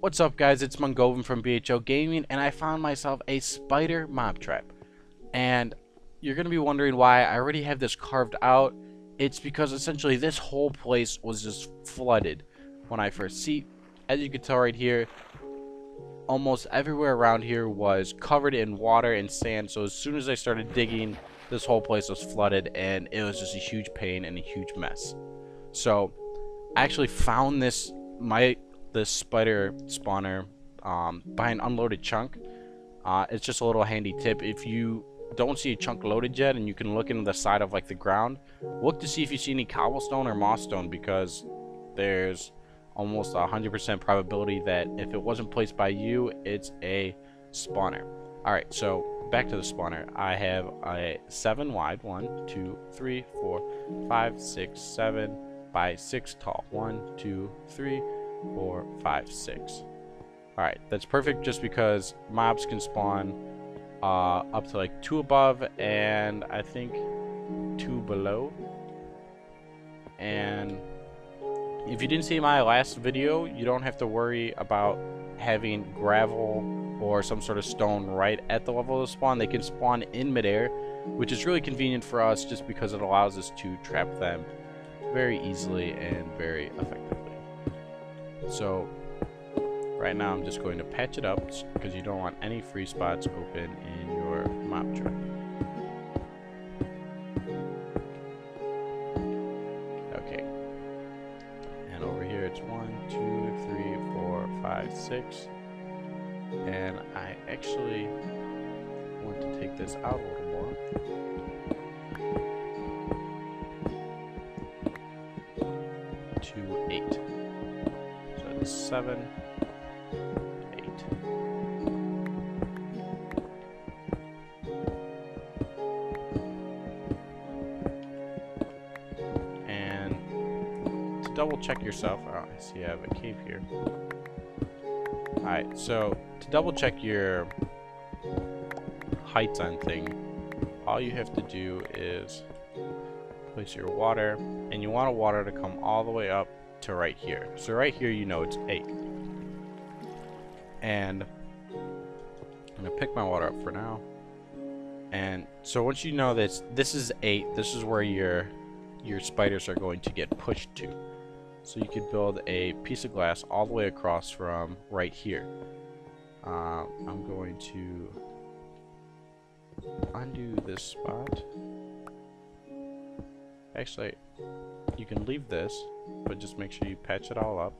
What's up, guys? It's Mungovan from BHO Gaming, and I found myself a spider mob trap. And you're going to be wondering why I already have this carved out. It's because essentially this whole place was just flooded when I first see. As you can tell right here, almost everywhere around here was covered in water and sand. So as soon as I started digging, this whole place was flooded, and it was just a huge pain and a huge mess. So I actually found this spider spawner by an unloaded chunk. It's just a little handy tip. If you don't see a chunk loaded yet and you can look into the side of like the ground, look to see if you see any cobblestone or moss stone, because there's almost 100% probability that if it wasn't placed by you, it's a spawner. Alright, so back to the spawner. I have a 7 wide, 1, 2, 3, 4, 5, 6, 7 by 6 tall. 1, 2, 3, 4, 5, 6. Alright, that's perfect just because mobs can spawn up to like 2 above and I think 2 below. And if you didn't see my last video, you don't have to worry about having gravel or some sort of stone right at the level of the spawn. They can spawn in midair, which is really convenient for us just because it allows us to trap them very easily and very effectively. So right now I'm just going to patch it up because you don't want any free spots open in your mob trap. Okay. And over here it's 1, 2, 3, 4, 5, 6. And I actually want to take this out a little more. 2, 8. 7, 8. And to double check yourself, oh, I see I have a cave here. Alright, so to double check your heights on thing, all you have to do is place your water, and you want a water to come all the way up to right here. So right here, you know it's 8. And I'm gonna pick my water up for now. And so once you know this is 8, this is where your spiders are going to get pushed to. So you could build a piece of glass all the way across from right here. I'm going to undo this spot. Actually, you can leave this, but just make sure you patch it all up.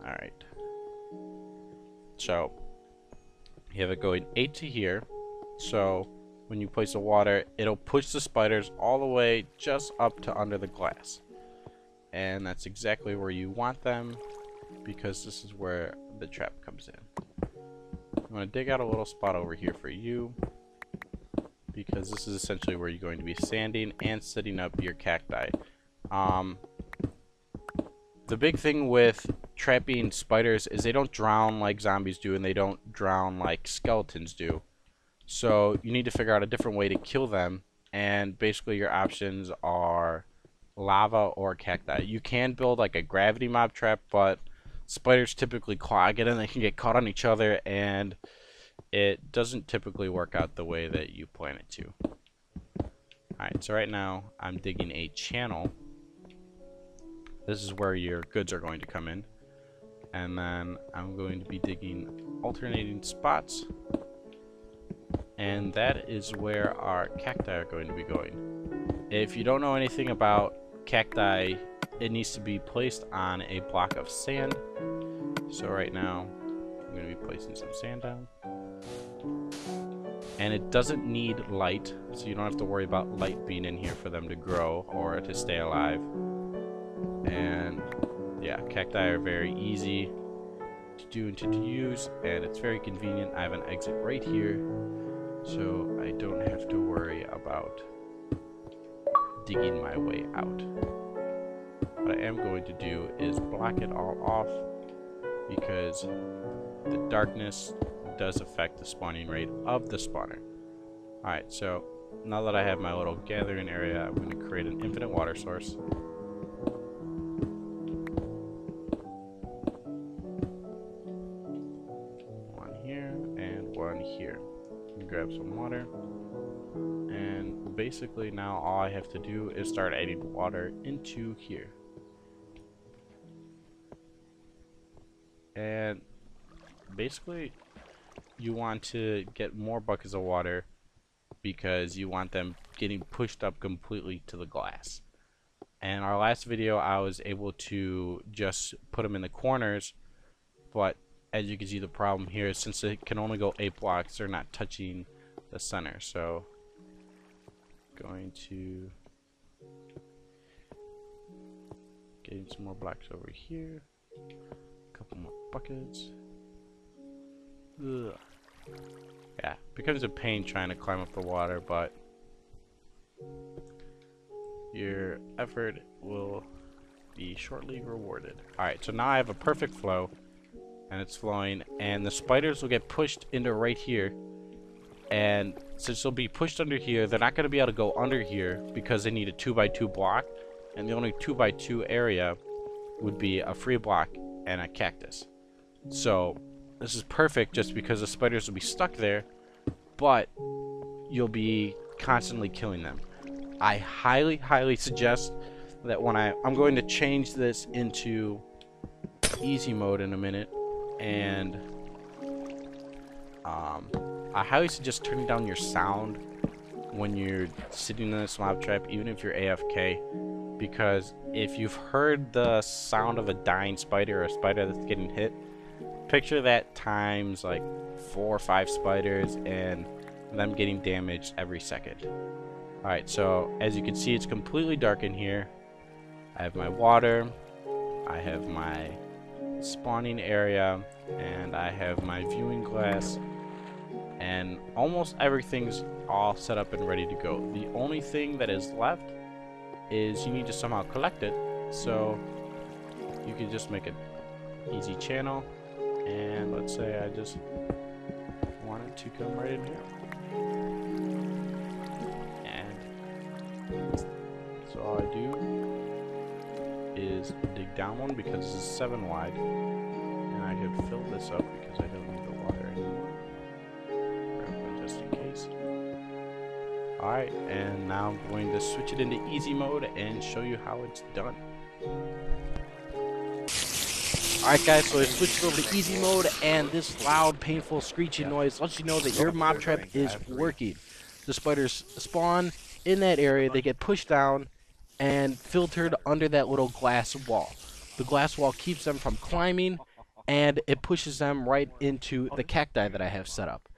Alright. So, you have it going 8 to here. So, when you place the water, it'll push the spiders all the way just up to under the glass. And that's exactly where you want them, because this is where the trap comes in. I'm going to dig out a little spot over here for you, because this is essentially where you're going to be sanding and setting up your cacti. The big thing with trapping spiders is they don't drown like zombies do, and they don't drown like skeletons do. So you need to figure out a different way to kill them, and basically your options are lava or cacti. You can build like a gravity mob trap, but spiders typically clog it and they can get caught on each other, and it doesn't typically work out the way that you plan it to. Alright, so right now I'm digging a channel. This is where your goods are going to come in. And then I'm going to be digging alternating spots. And that is where our cacti are going to be going. If you don't know anything about cacti, it needs to be placed on a block of sand. So right now I'm going to be placing some sand down. And it doesn't need light, so you don't have to worry about light being in here for them to grow or to stay alive. And yeah, cacti are very easy to do and to use, and it's very convenient. I have an exit right here, so I don't have to worry about digging my way out. What I am going to do is block it all off, because the darkness does affect the spawning rate of the spawner. Alright, so now that I have my little gathering area, I'm going to create an infinite water source. One here and one here. Grab some water. And basically now all I have to do is start adding water into here. And basically you want to get more buckets of water because you want them getting pushed up completely to the glass. And our last video I was able to just put them in the corners, but as you can see, the problem here is since it can only go 8 blocks, they're not touching the center. So going to getting some more blocks over here, a couple more buckets. Ugh. Yeah, it becomes a pain trying to climb up the water, but your effort will be shortly rewarded. Alright, so now I have a perfect flow, and it's flowing, and the spiders will get pushed into right here. And since they'll be pushed under here, they're not going to be able to go under here because they need a 2x2 block, and the only 2x2 area would be a free block and a cactus. So this is perfect just because the spiders will be stuck there, but you'll be constantly killing them. I highly suggest that when I'm going to change this into easy mode in a minute, and I highly suggest turning down your sound when you're sitting in this mob trap, even if you're AFK, because if you've heard the sound of a dying spider or a spider that's getting hit, picture that times like 4 or 5 spiders and them getting damaged every second. Alright, so as you can see, it's completely dark in here. I have my water, I have my spawning area, and I have my viewing glass, and almost everything's all set up and ready to go. The only thing that is left is you need to somehow collect it, so you can just make an easy channel, and let's say I just want it to come right in here, and so all I do is dig down one because this is 7 wide, and I can fill this up because I don't need the water anymore. Grab one just in case. Alright, and now I'm going to switch it into easy mode and show you how it's done. Alright guys, so I switched over to easy mode, and this loud, painful, screeching noise lets you know that your mob trap is working. The spiders spawn in that area, they get pushed down and filtered under that little glass wall. The glass wall keeps them from climbing, and it pushes them right into the cacti that I have set up.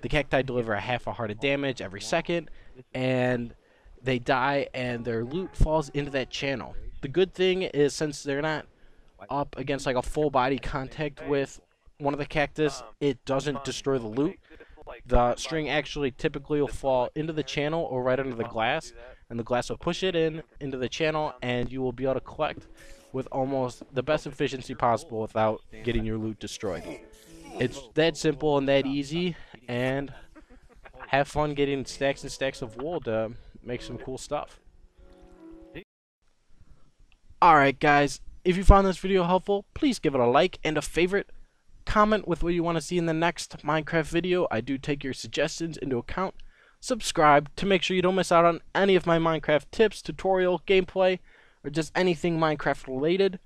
The cacti deliver a half a heart of damage every second, and they die, and their loot falls into that channel. The good thing is, since they're not up against like a full body contact with one of the cactus, it doesn't destroy the loot. The string actually typically will fall into the channel or right under the glass, and the glass will push it into the channel, and you will be able to collect with almost the best efficiency possible without getting your loot destroyed. It's that simple and that easy, and have fun getting stacks and stacks of wool to make some cool stuff. Alright guys, if you found this video helpful, please give it a like and a favorite. Comment with what you want to see in the next Minecraft video. I do take your suggestions into account. Subscribe to make sure you don't miss out on any of my Minecraft tips, tutorial, gameplay, or just anything Minecraft related.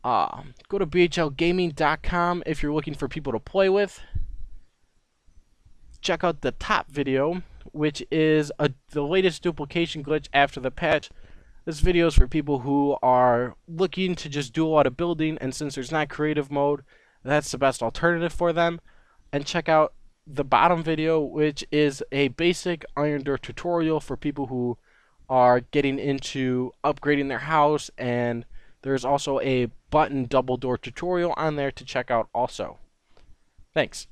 Go to bhlgaming.com if you're looking for people to play with. Check out the top video, which is the latest duplication glitch after the patch. This video is for people who are looking to just do a lot of building, and since there's not creative mode, that's the best alternative for them. And check out the bottom video, which is a basic iron door tutorial for people who are getting into upgrading their house, and there's also a button double door tutorial on there to check out also. Thanks.